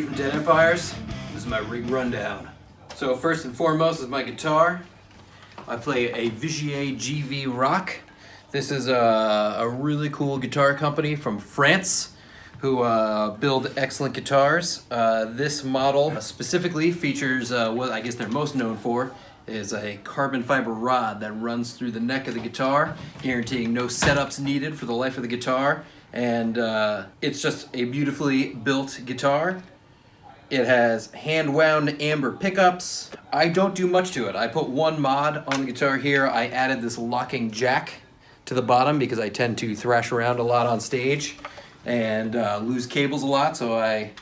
from Dead Empires. This is my rig rundown. So first and foremost is my guitar. I play a Vigier GV Rock. This is a really cool guitar company from France who build excellent guitars. This model specifically features what I guess they're most known for is a carbon fiber rod that runs through the neck of the guitar, guaranteeing no setups needed for the life of the guitar. And it's just a beautifully built guitar. It has hand-wound amber pickups. I don't do much to it. I put one mod on the guitar here. I added this locking jack to the bottom because I tend to thrash around a lot on stage and lose cables a lot, so I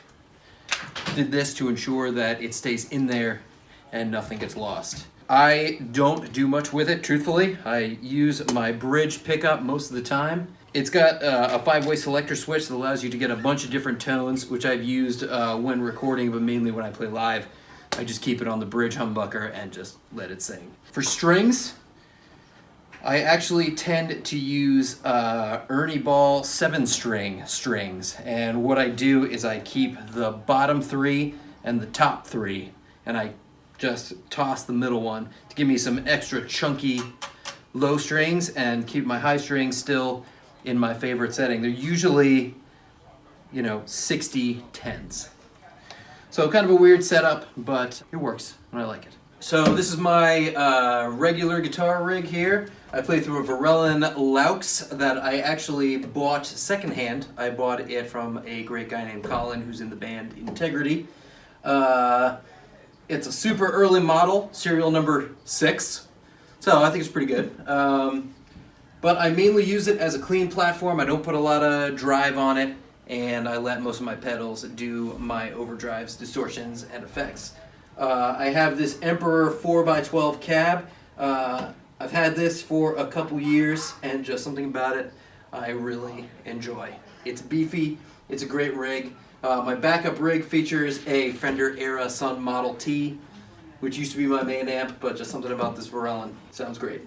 did this to ensure that it stays in there and nothing gets lost. I don't do much with it, truthfully. I use my bridge pickup most of the time. It's got a 5-way selector switch that allows you to get a bunch of different tones, which I've used when recording, but mainly when I play live. I just keep it on the bridge humbucker and just let it sing. For strings, I actually tend to use Ernie Ball 7-string strings. And what I do is I keep the bottom 3 and the top 3, and I just toss the middle one to give me some extra chunky low strings and keep my high strings still in my favorite setting. They're usually, 60 10s. So kind of a weird setup, but it works and I like it. So this is my regular guitar rig here. I play through a Varellin Laux that I actually bought secondhand. I bought it from a great guy named Colin who's in the band Integrity. It's a super early model, serial number 6. So I think it's pretty good. But I mainly use it as a clean platform. I don't put a lot of drive on it, and I let most of my pedals do my overdrives, distortions, and effects. I have this Emperor 4x12 cab. I've had this for a couple years, and just something about it I really enjoy. It's beefy, it's a great rig. My backup rig features a Fender Era Sun Model T, which used to be my main amp, but just something about this Varellin sounds great.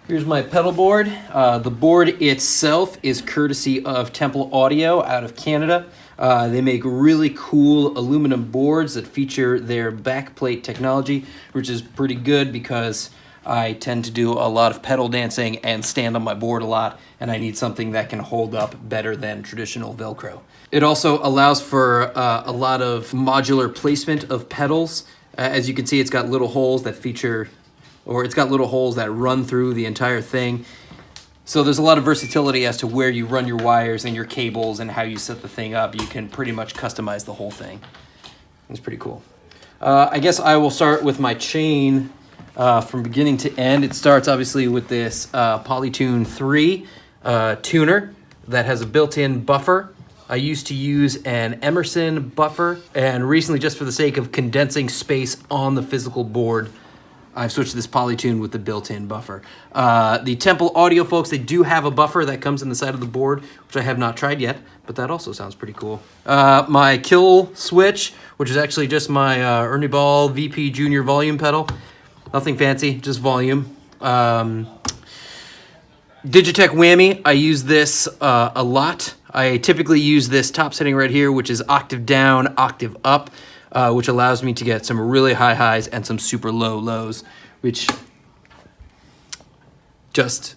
Here's my pedal board. The board itself is courtesy of Temple Audio out of Canada. They make really cool aluminum boards that feature their backplate technology, which is pretty good because I tend to do a lot of pedal dancing and stand on my board a lot, and I need something that can hold up better than traditional Velcro. It also allows for a lot of modular placement of pedals. As you can see, it's got little holes that run through the entire thing. So there's a lot of versatility as to where you run your wires and your cables and how you set the thing up. You can pretty much customize the whole thing. It's pretty cool. I guess I will start with my chain from beginning to end. It starts obviously with this Polytune 3 tuner that has a built-in buffer. I used to use an Emerson buffer, and recently, just for the sake of condensing space on the physical board, I've switched to this Polytune with the built-in buffer. The Temple Audio folks, they do have a buffer that comes in the side of the board, which I have not tried yet, but that also sounds pretty cool. My kill switch, which is actually just my Ernie Ball VP Junior volume pedal. Nothing fancy, just volume. Digitech Whammy, I use this a lot. I typically use this top setting right here, which is octave down, octave up, which allows me to get some really high highs and some super low lows, which just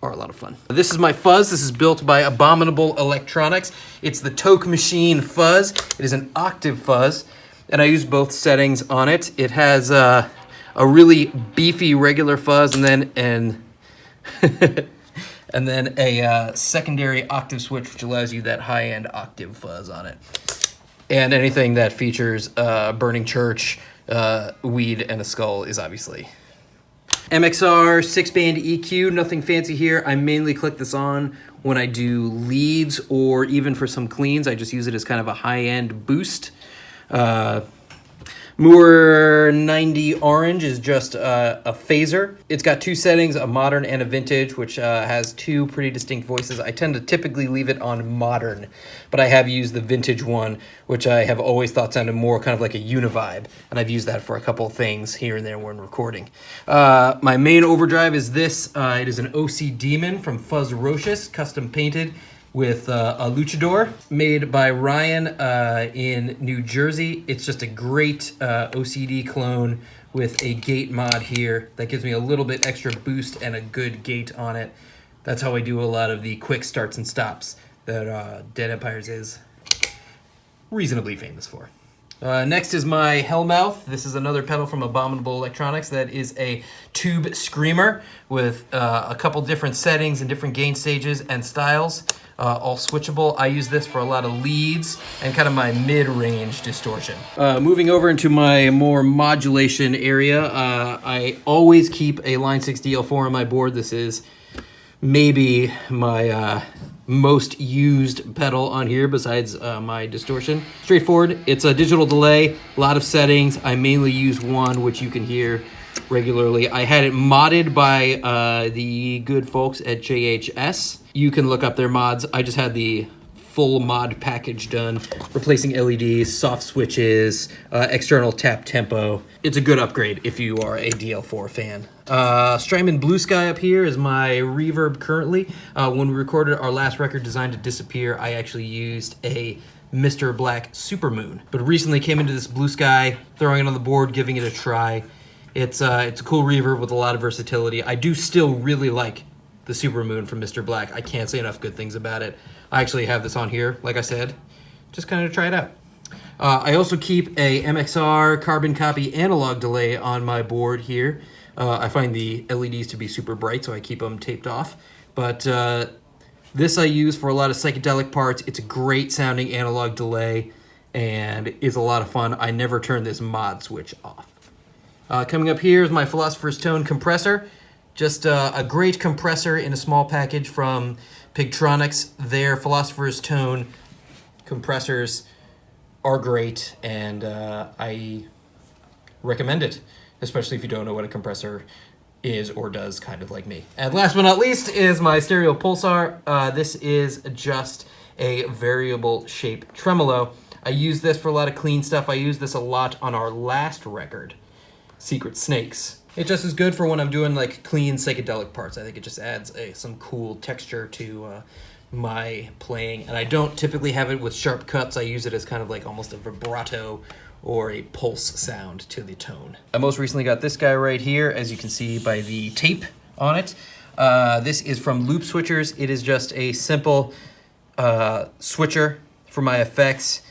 are a lot of fun. This is my fuzz. This is built by Abominable Electronics. It's the Toke Machine fuzz. It is an octave fuzz, and I use both settings on it. It has a really beefy regular fuzz and then and then a secondary octave switch, which allows you that high-end octave fuzz on it. And anything that features burning church, weed, and a skull is obviously. MXR 6-band EQ, nothing fancy here. I mainly click this on when I do leads or even for some cleans. I just use it as kind of a high-end boost. Moore 90 Orange is just a phaser. It's got 2 settings, a modern and a vintage, which has 2 pretty distinct voices. I tend to typically leave it on modern, but I have used the vintage one, which I have always thought sounded more kind of like a univibe, and I've used that for a couple of things here and there when recording. My main overdrive is this. It is an OC Demon from Fuzzrocious, custom painted with a luchador made by Ryan in New Jersey. It's just a great OCD clone with a gate mod here that gives me a little bit extra boost and a good gate on it. That's how I do a lot of the quick starts and stops that Dead Empires is reasonably famous for. Next is my Hellmouth. This is another pedal from Abominable Electronics that is a tube screamer with a couple different settings and different gain stages and styles, all switchable. I use this for a lot of leads and kind of my mid-range distortion. Moving over into my more modulation area, I always keep a Line 6 DL4 on my board. This is maybe my most used pedal on here besides my distortion. Straightforward, it's a digital delay, a lot of settings. I mainly use one, which you can hear regularly. I had it modded by the good folks at JHS. You can look up their mods. I just had the full mod package done, replacing LEDs, soft switches, external tap tempo. It's a good upgrade if you are a DL4 fan. Strymon Blue Sky up here is my reverb currently. When we recorded our last record, Designed to Disappear, I actually used a Mr. Black Supermoon, but recently came into this Blue Sky, throwing it on the board, giving it a try. It's a cool reverb with a lot of versatility. I do still really like the Supermoon from Mr. Black. I can't say enough good things about it. I actually have this on here, like I said, just kind of try it out. I also keep a MXR carbon copy analog delay on my board here. I find the LEDs to be super bright, so I keep them taped off. But this I use for a lot of psychedelic parts. It's a great sounding analog delay and is a lot of fun. I never turn this mod switch off. Coming up here is my Philosopher's Tone compressor. Just a great compressor in a small package from Pigtronics. Their Philosopher's Tone compressors are great, and I recommend it, especially if you don't know what a compressor is or does, kind of like me. And last but not least is my Stereo Pulsar. This is just a variable shape tremolo. I use this for a lot of clean stuff. I use this a lot on our last record, Secret Snakes. It just is good for when I'm doing like clean psychedelic parts. I think it just adds some cool texture to my playing. And I don't typically have it with sharp cuts. I use it as kind of like almost a vibrato or a pulse sound to the tone. I most recently got this guy right here, as you can see by the tape on it. This is from Loop Switchers. It is just a simple switcher for my effects.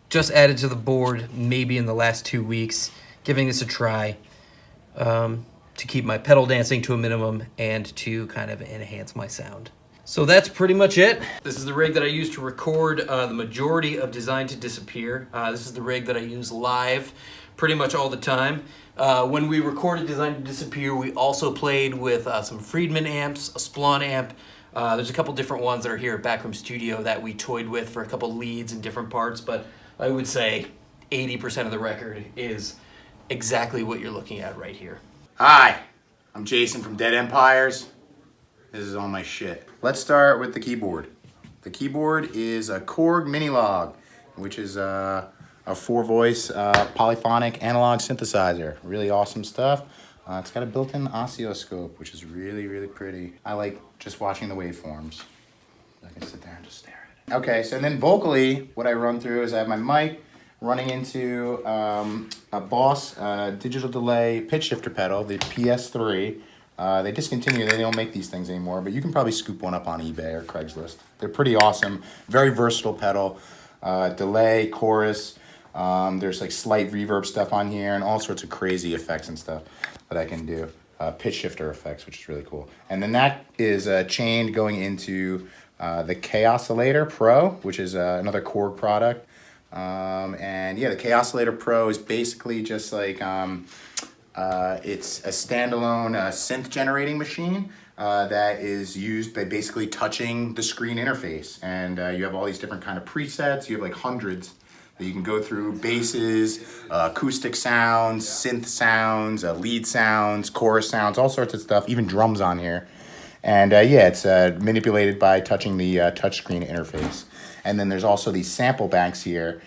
Just added to the board maybe in the last 2 weeks. Giving this a try. To keep my pedal dancing to a minimum and to kind of enhance my sound. So that's pretty much it. This is the rig that I use to record the majority of Designed to Disappear. This is the rig that I use live pretty much all the time. When we recorded Designed to Disappear, we also played with some Friedman amps, a Splon amp. There's a couple different ones that are here at Backroom Studio that we toyed with for a couple leads and different parts, but I would say 80% of the record is exactly what you're looking at right here. Hi, I'm Jason from Dead Empires. This is all my shit. Let's start with the keyboard. The keyboard is a Korg Minilog, which is a 4-voice polyphonic analog synthesizer. Really awesome stuff. It's got a built-in oscilloscope, which is really, really pretty. I like just watching the waveforms. I can sit there and just stare at it. Okay, so then vocally, what I run through is I have my mic running into a Boss digital delay pitch shifter pedal, the PS3. They discontinued, they don't make these things anymore, but you can probably scoop one up on eBay or Craigslist. They're pretty awesome, very versatile pedal. Delay, chorus, there's like slight reverb stuff on here and all sorts of crazy effects and stuff that I can do. Pitch shifter effects, which is really cool. And then that is chained going into the K-Oscillator Pro, which is another Korg product. And yeah, the K-Oscillator Pro is basically just like, it's a standalone synth generating machine that is used by basically touching the screen interface. And you have all these different kind of presets. You have like hundreds that you can go through: basses, acoustic sounds, synth sounds, lead sounds, chorus sounds, all sorts of stuff, even drums on here. And yeah, it's manipulated by touching the touchscreen interface. And then there's also these sample banks here,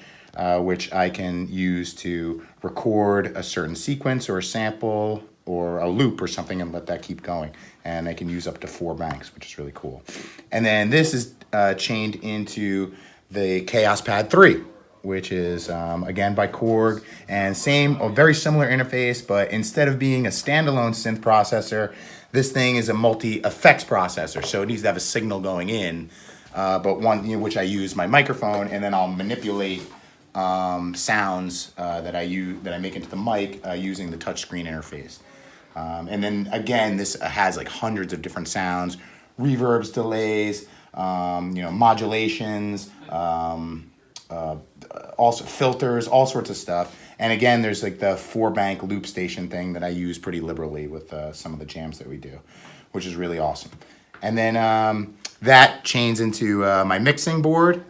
which I can use to record a certain sequence or a sample or a loop or something and let that keep going. And I can use up to 4 banks, which is really cool. And then this is chained into the Chaos Pad 3, which is, again, by Korg. And same, or very similar interface, but instead of being a standalone synth processor, this thing is a multi-effects processor. So it needs to have a signal going in, but one, which I use my microphone, and then I'll manipulate sounds that I make into the mic using the touchscreen interface. And then again, this has like hundreds of different sounds, reverbs, delays, modulations, also filters, all sorts of stuff. And again, there's like the 4-bank loop station thing that I use pretty liberally with some of the jams that we do, which is really awesome. And then that chains into my mixing board,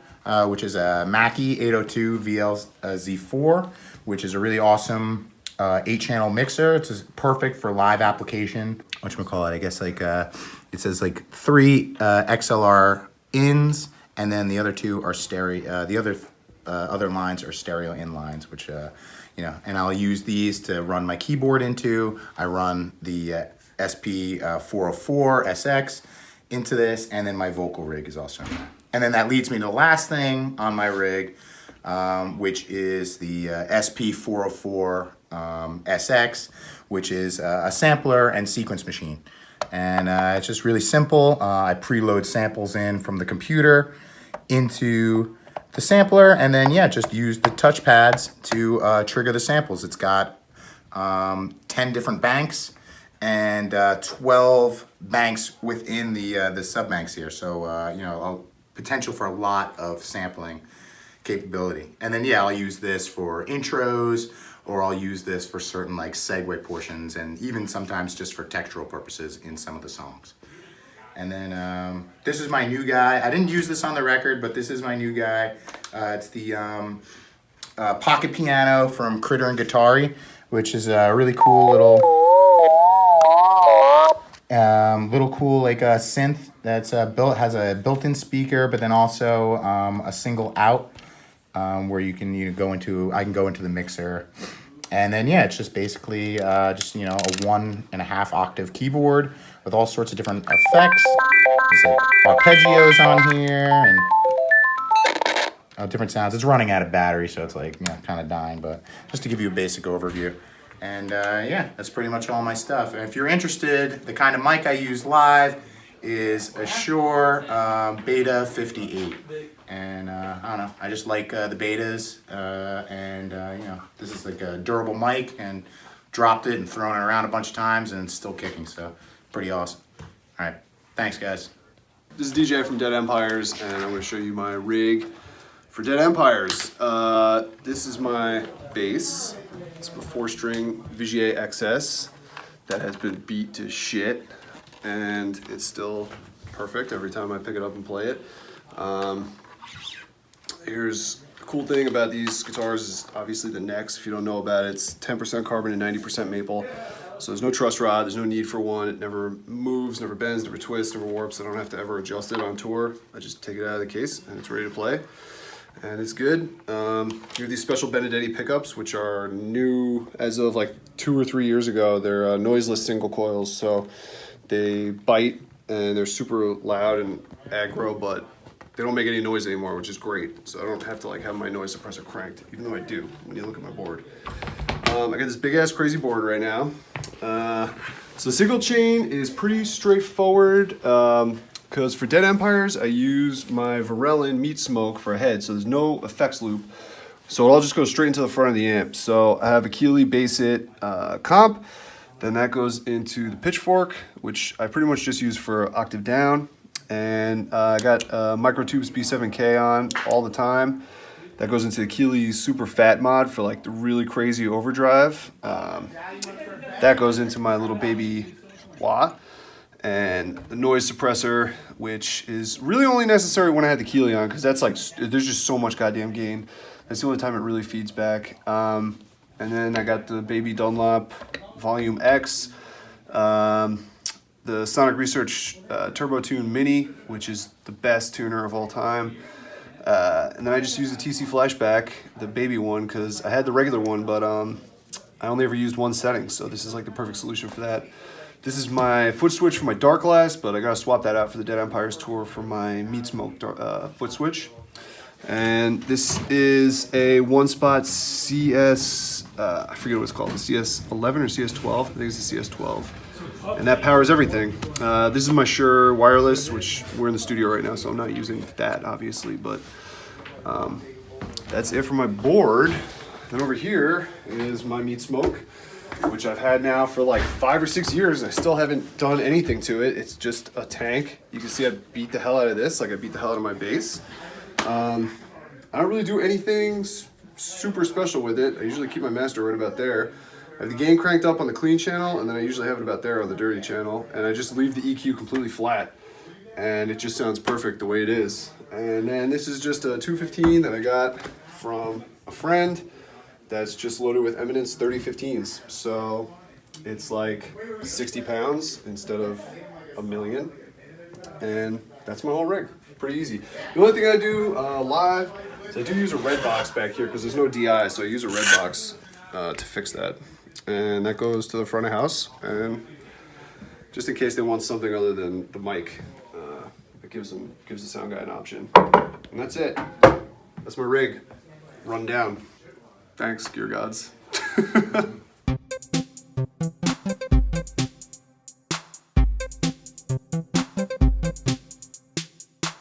which is a Mackie 802 VLZ4, which is a really awesome 8-channel mixer. It's perfect for live application. Whatchamacallit, I guess like it says like 3 XLR ins, and then the other 2 are stereo. The other lines are stereo in lines, which and I'll use these to run my keyboard into. I run the SP 404 SX into this, and then my vocal rig is also in there. And then that leads me to the last thing on my rig, which is the SP 404 SX, which is a sampler and sequence machine. And it's just really simple. I preload samples in from the computer into the sampler, and then just use the touch pads to trigger the samples. It's got 10 different banks and 12 banks within the sub banks here. So potential for a lot of sampling capability. And then I'll use this for intros, or I'll use this for certain like segue portions, and even sometimes just for textural purposes in some of the songs. And then this is my new guy. I didn't use this on the record, but this is my new guy. It's the pocket piano from Critter and Guitari, which is a really cool little synth that's has a built-in speaker, but then also a single out where you can I can go into the mixer. And then it's just basically a 1.5 octave keyboard with all sorts of different effects. There's like arpeggios on here and different sounds. It's running out of battery, so it's like kind of dying, but just to give you a basic overview. And that's pretty much all my stuff. And if you're interested, the kind of mic I use live is a Shure Beta 58. And I don't know, I just like the betas, and this is like a durable mic, and dropped it and thrown it around a bunch of times, and it's still kicking, so pretty awesome. All right, thanks guys. This is DJ from Dead Empires, and I'm going to show you my rig for Dead Empires. This is my bass. It's a 4-string Vigier XS that has been beat to shit, and it's still perfect every time I pick it up and play it. Here's the cool thing about these guitars is obviously the necks. If you don't know about it, it's 10% carbon and 90% maple. So there's no truss rod, there's no need for one. It never moves, never bends, never twists, never warps. I don't have to ever adjust it on tour. I just take it out of the case and it's ready to play. And it's good. You have these special Benedetti pickups, which are new as of like 2 or 3 years ago. They're noiseless single coils, so they bite and they're super loud and aggro, but they don't make any noise anymore, which is great. So I don't have to like have my noise suppressor cranked, even though I do when you look at my board. I got this big ass crazy board right now. So the signal chain is pretty straightforward, because for Dead Empires, I use my Varellin Meat Smoke for a head, so there's no effects loop. So it all just goes straight into the front of the amp. So I have a Keeley Bass It comp, then that goes into the Pitchfork, which I pretty much just use for octave down. And I got Microtubes B7K on all the time. That goes into the Keeley Super Fat mod for like the really crazy overdrive. That goes into my little baby wah. And the noise suppressor, which is really only necessary when I had the Keeley on, because that's like, there's just so much goddamn gain. That's the only time it really feeds back. And then I got the baby Dunlop Volume X. The Sonic Research Turbo Tune Mini, which is the best tuner of all time. And then I just use the TC Flashback, the baby one, because I had the regular one, but I only ever used one setting, so this is like the perfect solution for that. This is my foot switch for my dark glass, but I gotta swap that out for the Dead Empires tour for my Meat Smoke foot switch. And this is a one-spot CS, I forget what it's called, the CS11 or CS12? I think it's the CS12. And that powers everything. This is my Shure wireless, which we're in the studio right now, so I'm not using that, obviously, but that's it for my board. Then over here is my Meat Smoke, which I've had now for like 5 or 6 years. I still haven't done anything to it. It's just a tank. You can see I beat the hell out of this, like I beat the hell out of my bass. I don't really do anything super special with it. I usually keep my master right about there. I have the gain cranked up on the clean channel, and then I usually have it about there on the dirty channel, and I just leave the EQ completely flat, and it just sounds perfect the way it is. And then this is just a 215 that I got from a friend that's just loaded with Eminence 3015s. So it's like 60 pounds instead of a million, and that's my whole rig. Pretty easy. The only thing I do live is I do use a red box back here because there's no DI, so I use a red box to fix that. And that goes to the front of house, and just in case they want something other than the mic, it gives the sound guy an option. And that's it. That's my rig. Run down. Thanks, gear gods.